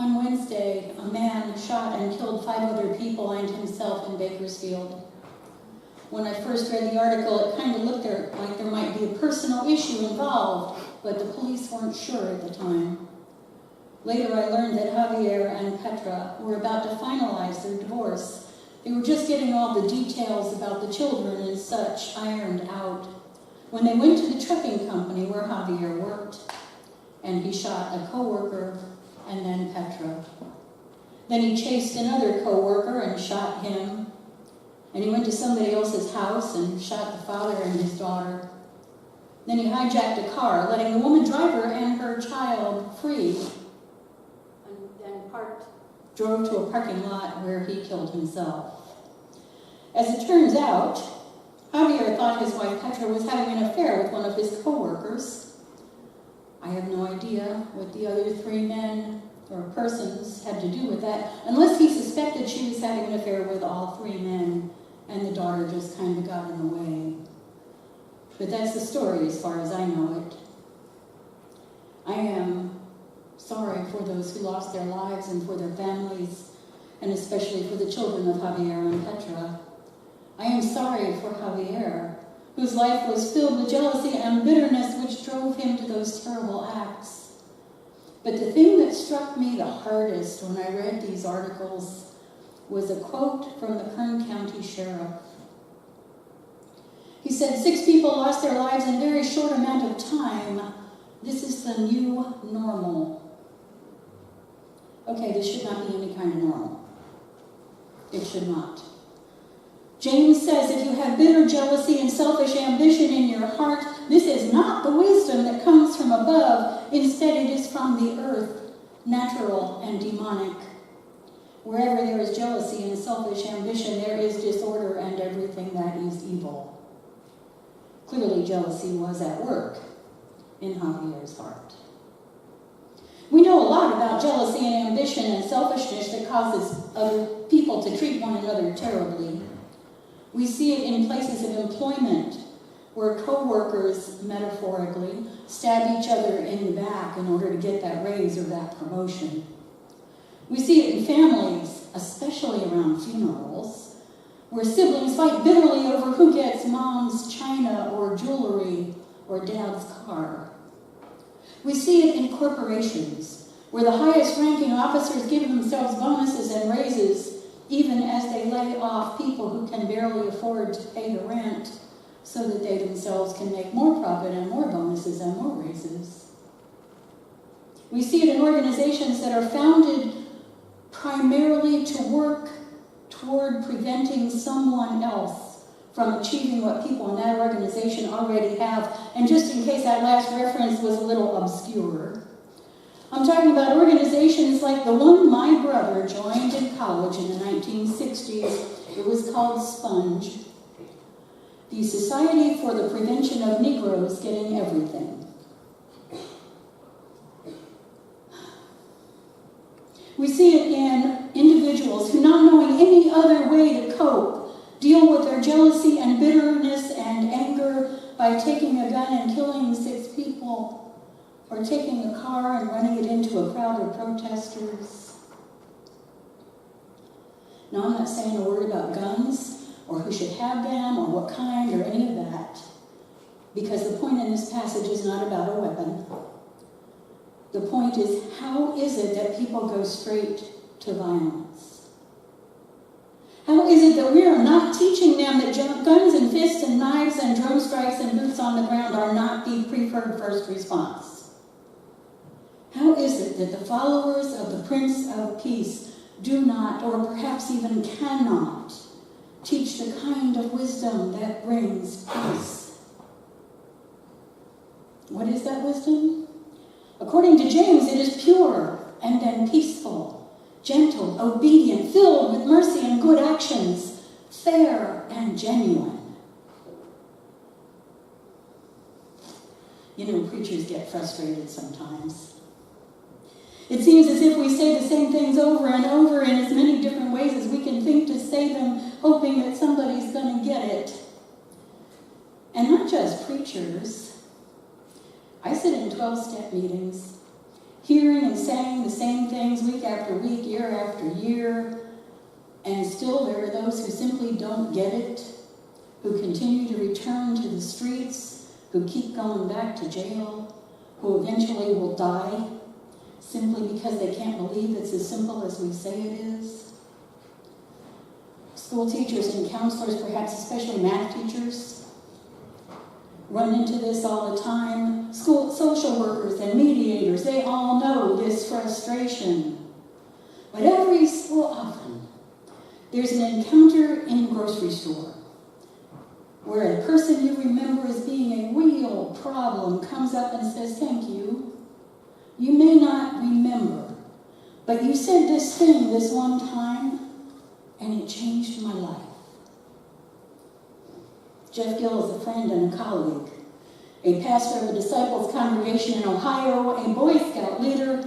On Wednesday, a man shot and killed 5 other people and himself in Bakersfield. When I first read the article, it kind of looked like there might be a personal issue involved, but the police weren't sure at the time. Later, I learned that Javier and Petra were about to finalize their divorce. They were just getting all the details about the children and such ironed out when they went to the trucking company where Javier worked, and he shot a co-worker and then Petra. Then he chased another co-worker and shot him. And he went to somebody else's house and shot the father and his daughter. Then he hijacked a car, letting the woman driver and her child free, and then drove to a parking lot where he killed himself. As it turns out, Javier thought his wife Petra was having an affair with one of his co-workers. I have no idea what the other 3 men or persons had to do with that, unless he suspected she was having an affair with all 3 men, and the daughter just kind of got in the way. But that's the story as far as I know it. I am sorry for those who lost their lives and for their families, and especially for the children of Javier and Petra. I am sorry for Javier, whose life was filled with jealousy and bitterness which drove him to those terrible acts. But the thing that struck me the hardest when I read these articles was a quote from the Kern County Sheriff. He said, 6 people lost their lives in a very short amount of time. This is the new normal. Okay, this should not be any kind of normal. It should not. James says, if you have bitter jealousy and selfish ambition in your heart, this is not the wisdom that comes from above. Instead, it is from the earth, natural and demonic. Wherever there is jealousy and selfish ambition, there is disorder and everything that is evil. Clearly, jealousy was at work in Javier's heart. We know a lot about jealousy and ambition and selfishness that causes other people to treat one another terribly. We see it in places of employment, where co-workers, metaphorically, stab each other in the back in order to get that raise or that promotion. We see it in families, especially around funerals, where siblings fight bitterly over who gets mom's china or jewelry or dad's car. We see it in corporations, where the highest-ranking officers give themselves bonuses and raises, even as they lay off people who can barely afford to pay the rent, so that they themselves can make more profit and more bonuses and more raises. We see it in organizations that are founded primarily to work toward preventing someone else from achieving what people in that organization already have. And just in case that last reference was a little obscure, I'm talking about organizations like the one my brother joined in college in the 1960s. It was called SPONGE, the Society for the Prevention of Negroes Getting Everything. We see it in individuals who, not knowing any other way to cope, deal with their jealousy and bitterness and anger by taking a gun and killing 6 people, or taking a car and running it into a crowd of protesters. Now, I'm not saying a word about guns, or who should have them, or what kind, or any of that, because the point in this passage is not about a weapon. The point is, how is it that people go straight to violence? How is it that we are not teaching them that guns and fists and knives and drone strikes and boots on the ground are not the preferred first response? How is it that the followers of the Prince of Peace do not, or perhaps even cannot, teach the kind of wisdom that brings peace? What is that wisdom? According to James, it is pure and then peaceful, gentle, obedient, filled with mercy and good actions, fair and genuine. You know, preachers get frustrated sometimes. It seems as if we say the same things over and over in as many different ways as we can think to say them, hoping that somebody's going to get it. And not just preachers. I sit in 12-step meetings, hearing and saying the same things week after week, year after year, and still there are those who simply don't get it, who continue to return to the streets, who keep going back to jail, who eventually will die simply because they can't believe it's as simple as we say it is. School teachers and counselors, perhaps especially math teachers, run into this all the time. School social workers and mediators, they all know this frustration. But every so often, there's an encounter in the grocery store where a person you remember as being a real problem comes up and says, "Thank you. You may not remember, but you said this thing this one time, and it changed my life." Jeff Gill is a friend and a colleague, a pastor of a Disciples congregation in Ohio, a Boy Scout leader,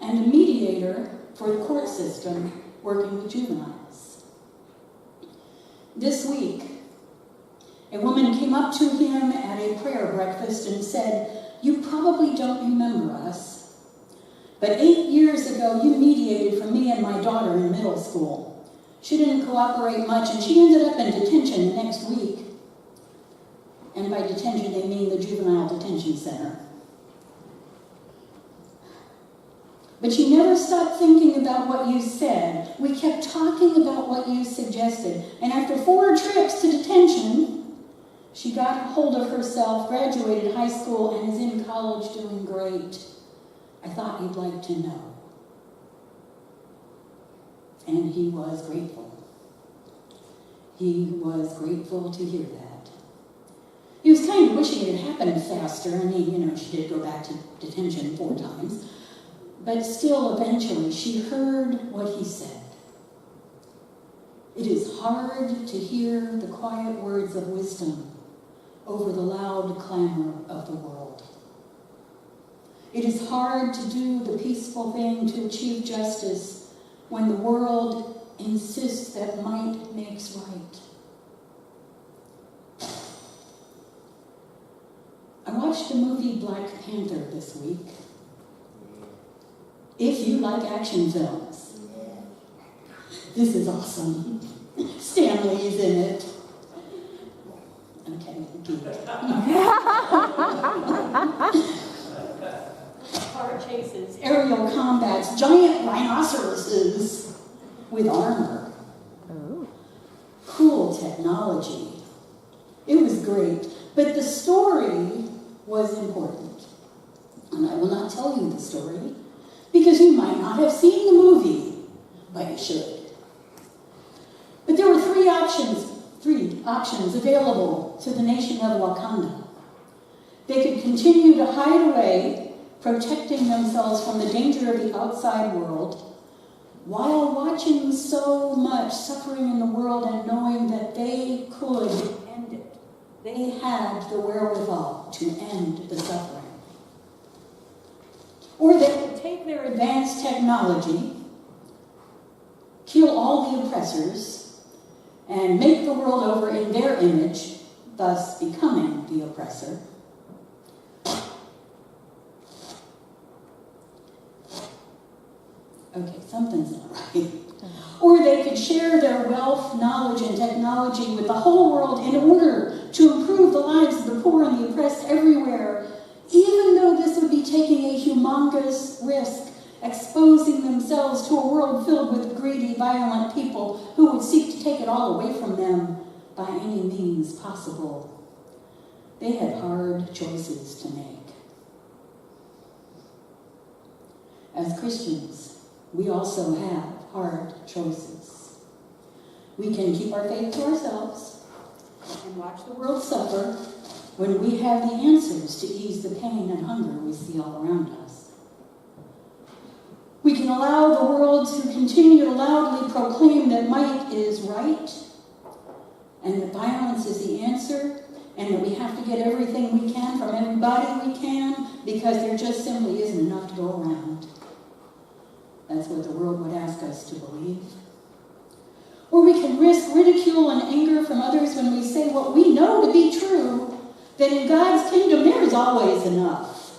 and a mediator for the court system working with juveniles. This week, a woman came up to him at a prayer breakfast and said, "You probably don't remember us, but 8 years ago you mediated for me and my daughter in middle school. She didn't cooperate much, and she ended up in detention the next week." And by detention, they mean the juvenile detention center. "But you never stopped thinking about what you said. We kept talking about what you suggested. And after 4 trips to detention, she got hold of herself, graduated high school, and is in college doing great. I thought you'd like to know." And he was grateful. He was grateful to hear that. He was kind of wishing it had happened faster, and she did go back to detention 4 times. But still, eventually, she heard what he said. It is hard to hear the quiet words of wisdom over the loud clamor of the world. It is hard to do the peaceful thing to achieve justice when the world insists that might makes right. I watched the movie Black Panther this week. If you like action films, this is awesome. Stan Lee is in it. Okay, geek. Car chases, aerial combats, giant rhinoceroses with armor. Oh. Cool technology. It was great, but the story was important. And I will not tell you the story, because you might not have seen the movie, but you should. But there were three options available to the nation of Wakanda. They could continue to hide away, protecting themselves from the danger of the outside world, while watching so much suffering in the world and knowing that they could end it. They had the wherewithal to end the suffering. Or they could take their advanced technology, kill all the oppressors, and make the world over in their image, thus becoming the oppressor. Okay, something's not right. Or they could share their wealth, knowledge, and technology with the whole world in order to improve the lives of the poor and the oppressed everywhere, even though this would be taking a humongous risk, exposing themselves to a world filled with greedy, violent people who would seek to take it all away from them by any means possible. They had hard choices to make. As Christians, we also have hard choices. We can keep our faith to ourselves and watch the world suffer when we have the answers to ease the pain and hunger we see all around us. We can allow the world to continue to loudly proclaim that might is right and that violence is the answer and that we have to get everything we can from everybody we can because there just simply isn't enough to go around. That's what the world would ask us to believe. Or we can risk ridicule and anger from others when we say what we know to be true, that in God's kingdom there is always enough.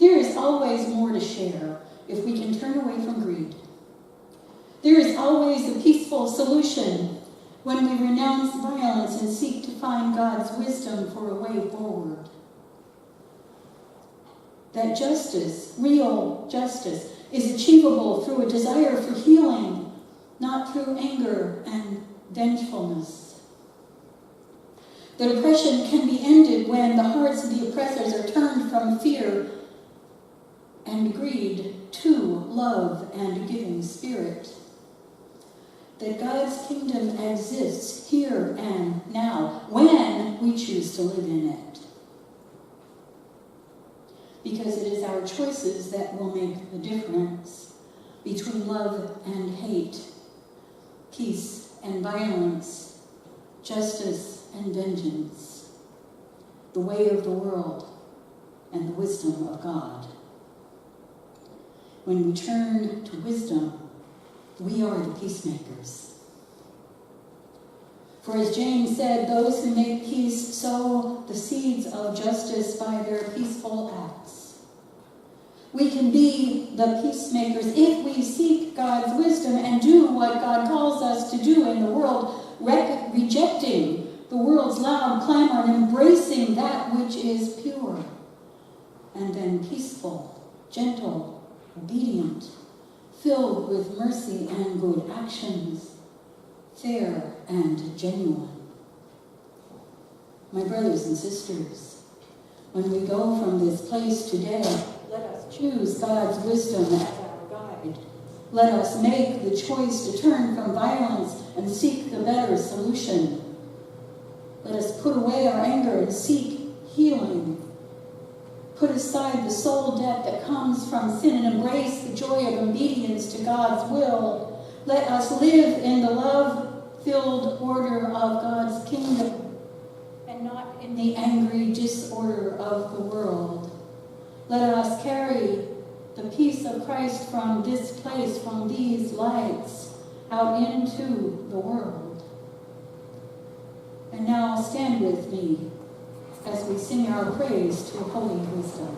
There is always more to share if we can turn away from greed. There is always a peaceful solution when we renounce violence and seek to find God's wisdom for a way forward. That justice, real justice, is achievable through a desire for healing, not through anger and vengefulness. That oppression can be ended when the hearts of the oppressors are turned from fear and greed to love and a giving spirit. That God's kingdom exists here and now when we choose to live in it. Because it is our choices that will make the difference between love and hate, peace and violence, justice and vengeance, the way of the world and the wisdom of God. When we turn to wisdom, we are the peacemakers. For as James said, those who make peace sow the seeds of justice by their peaceful acts. We can be the peacemakers if we seek God's wisdom and do what God calls us to do in the world, rejecting the world's loud clamor and embracing that which is pure, and then peaceful, gentle, obedient, filled with mercy and good actions, fair and genuine. My brothers and sisters, when we go from this place today, let us choose God's wisdom as our guide. Let us make the choice to turn from violence and seek the better solution. Let us put away our anger and seek healing. Put aside the soul debt that comes from sin and embrace the joy of obedience to God's will. Let us live in the love-filled order of God's kingdom and not in the angry disorder of the world. Let us carry the peace of Christ from this place, from these lights, out into the world. And now stand with me as we sing our praise to holy wisdom.